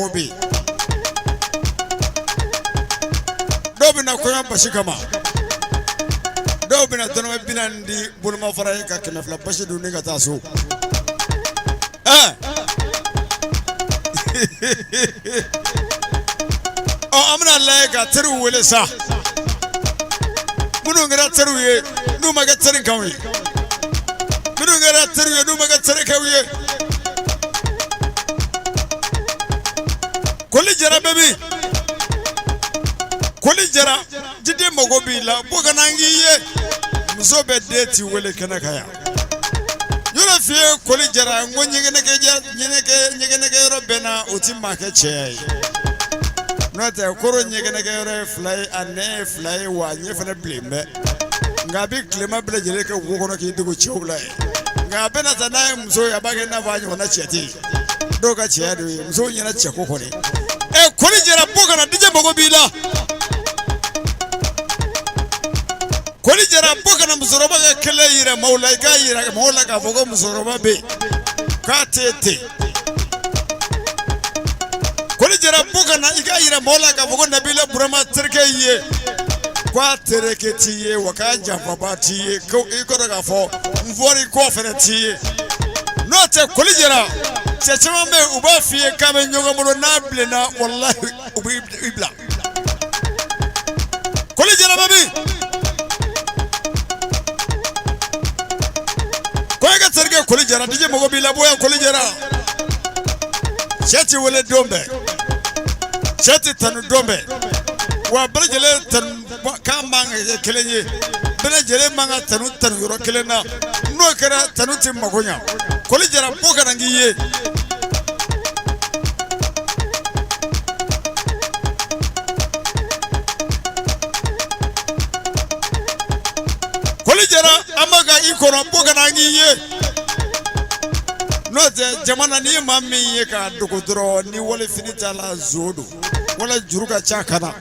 Obi Dobina koyan bashi kama Dobina tono binandi bulma faraye ka kenafla bashi duni ka taso amna laika teru wele sa munu ngara teru ye nu maga terin kawi munu ngara teru ye nu maga terin kawi koli jara baby koli jara jide mogobi la boganangi ye muso be deti wele kanakaya yura fie koli jara ngonyegene ke robena otimma ke chei nota koro nyegene ke fly ane fly wa nyefene blimbe ngabi klema bele jere ke wokono ki dugo chewla ngabe na tana muso ya bage na vanyo na cheti doga cheado muso nyina cheko kone koli jara bogana dije mogobila koli jara bogana musoroba ke kele yire maulaika yire maulaka bogo musoroba be ka tete koli jara bogana igayira maulaka bogo nabila burama terkeye kwa tereketiye wakaja babatiye ko ikoraga fo mvori ko feretiye note koli jara chechema me ubafie kama nyonga mulo nable na wallahi ibla koli jara babi koyega terge koli jara dije mogobila boya koli jara cheti wele dombe cheti tanu dombe wa brejele tan kamanga kelenye brejele manga tanu yoro kelena no kera tanu tim magonya koli jara boka nangiye koli jara amaga ikoro boka nangiye no jamana ni mami ye ka dogudro ni wole finita la zodo wala juruga chakana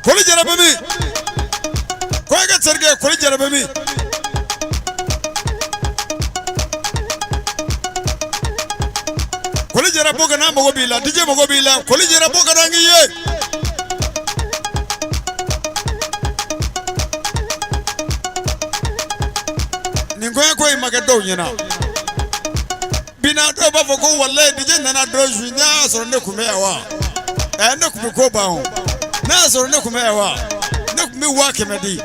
koli jara baby koyega serge koli jara baby koli jara boga na mogobila dije mogobila koli jara boga nangiye ningoya ko imagado nyina bina do ba foko wallahi dije nana do junya so ne kumewa ne kumiko ba ho na so ne kumewa ne kumi wa kemedi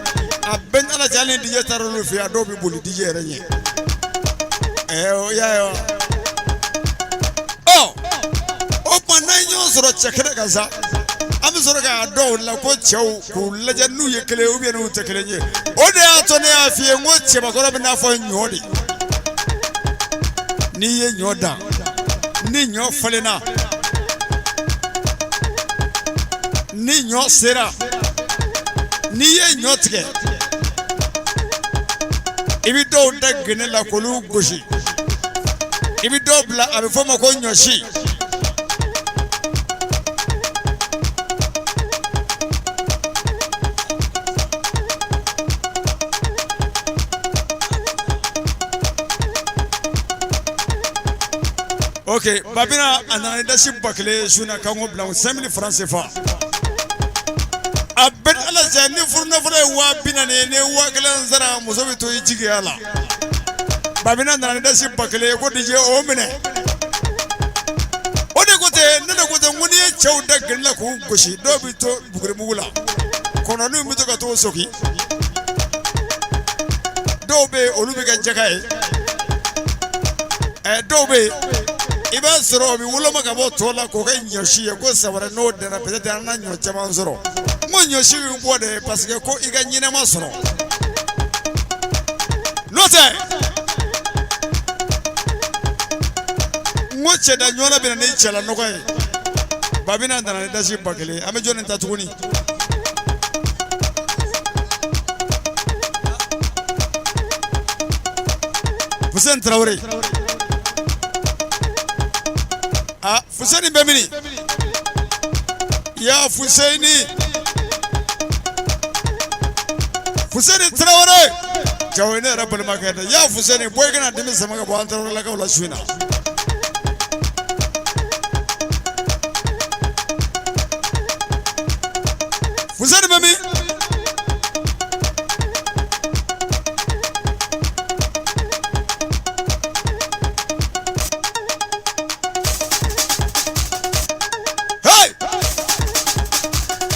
aben ala jali dije tarolu fi ado bi boli dije renye ya yo o pananyo so ro chekere kaza ami so ga do la ko chew ku leje nu ye kele obi na utekele nye o de ato ne afie ngo che bakoro bi na fo nyodi ni ye nyoda ni nyo falena ni nyo sera ni ye nyotke ibi do dagene la kolu goshi ibi do bla abi fo mako nyoshi okay babina anana leadership bakle shuna kango bla 5000 francs CFA abed ala jani furna fure wa bina ne wa kala zara musobi to yiji ala babina anana leadership bakle ko dije o mine o de kote nana kote nguni chawda gella ko goshi do bi to bugure mugula kono nu mi to ka to soki do be olubi ga jakai do be iba soro bi wulo maka bo tola ko ga nyoshi ko sabara no de na pete na nyo chama soro mo nyoshi bi bo de parce que ko iga nyina ma soro note mo che da nyola bi na ni chala no ko babina ndana da shi bakele ame jone ta tukuni Fusen Traoré Fuseni Bemini ya Fuseni Traoré jawene rabal makata ya fusani boy kana dimi sama ga bo antaro la ka wala suina fusani mami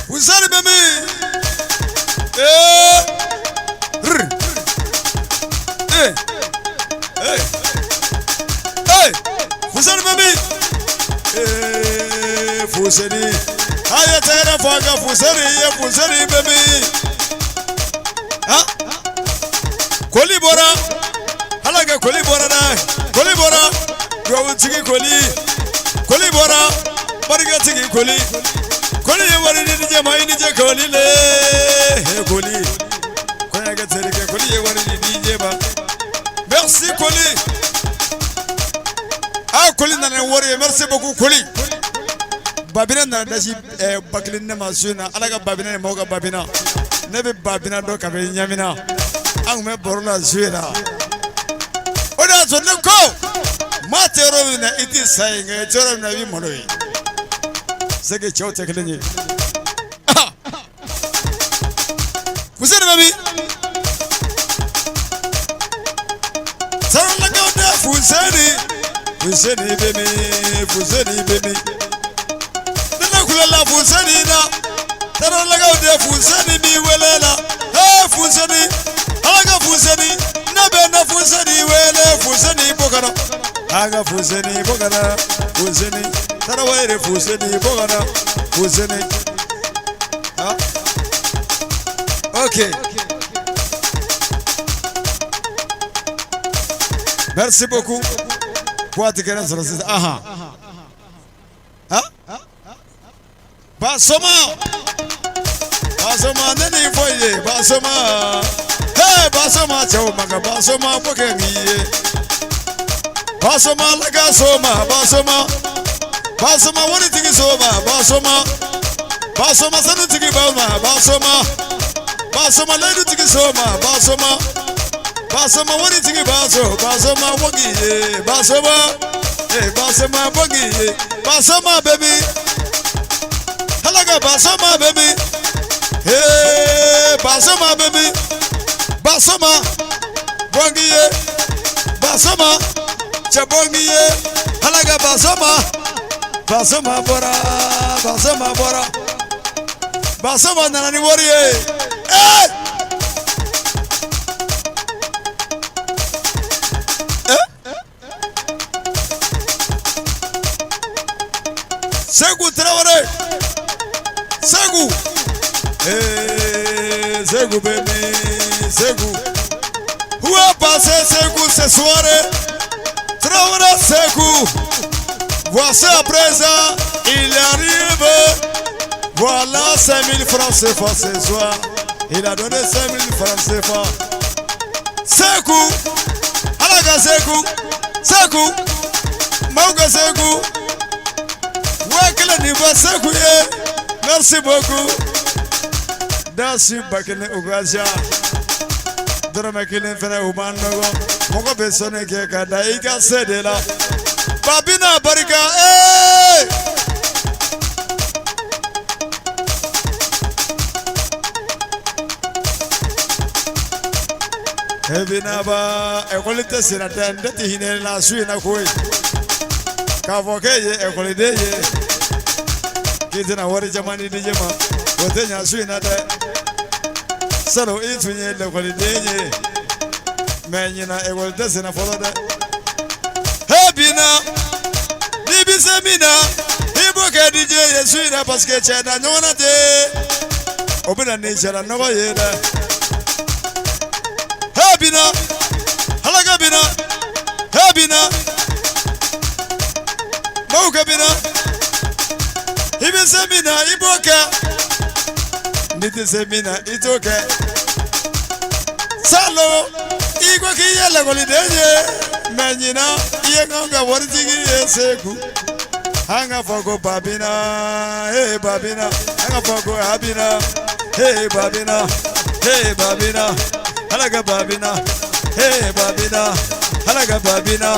fusani mami fusani mami fusani aya tayara faga fusani mami ha koli bora halaga koli bora da koli bora yo tigi koli bora bariga tigi koli ye wari ni je mai ni je koli le he koli koya ga terike koli ye wari ni je ba merci koli koli na wari merci beaucoup koli babina na dashi baklin na masuna alaga babina ne moga babina ne be babina do ka be nyamina an me borla zuira oda so ne ko ma tero na iti sai nge tero na bi monoi sege chote kelenye fusani mami sarala ga da fusani bemi nana kula la fusani na sarala ga da fusani mi welela fusani alaga fusani na be na fusani wele fusani bokara aga fusani bokara fusani tarawaire fusani bokara fusani okay merci beaucoup pour te connaître sur ce basoma nani foye basoma chao maga basoma pokengiye basoma laga soma basoma wani tigi soma basoma sanu tigi bauma basoma lady tigi soma basoma wani tigi basoma wogiye basoma wogiye basoma baby halaga basoma baby basoma baby basoma wogiye basoma chabongiye halaga basoma bora basoma nani woriye Segu Traoré Segu baby Segu où a passé Segu ce soir Traoré Segu voici à présent il arrive voilà 5000 francs CFA ce soir il a donné 5000 francs CFA Segu alaga Segu Mauga Segu merci beaucoup. Dasi bakene ugaja. Drama kile fena ubando. Moko besone ke kada ika sedela. Babina barika Ebina ba ekolite sinata ndeti hinela suina koi. Kavokeye ekolideye. Kizina wari jamani dijema wotenya suina de salo itunye le kolideye menyina ekolite sina folode hebina bibisemina iboke dije yesuina parce que chena nyona te obina ni chela no yeda hebina halaga bina hebina mauka bina ibisemina iboka nitisemina itoke salo igwa kiyela kolideye menyina iyenga wartigi yeseku hanga fogo babina hey babina hanga fogo habina hey babina hey babina halaga babina hey babina halaga babina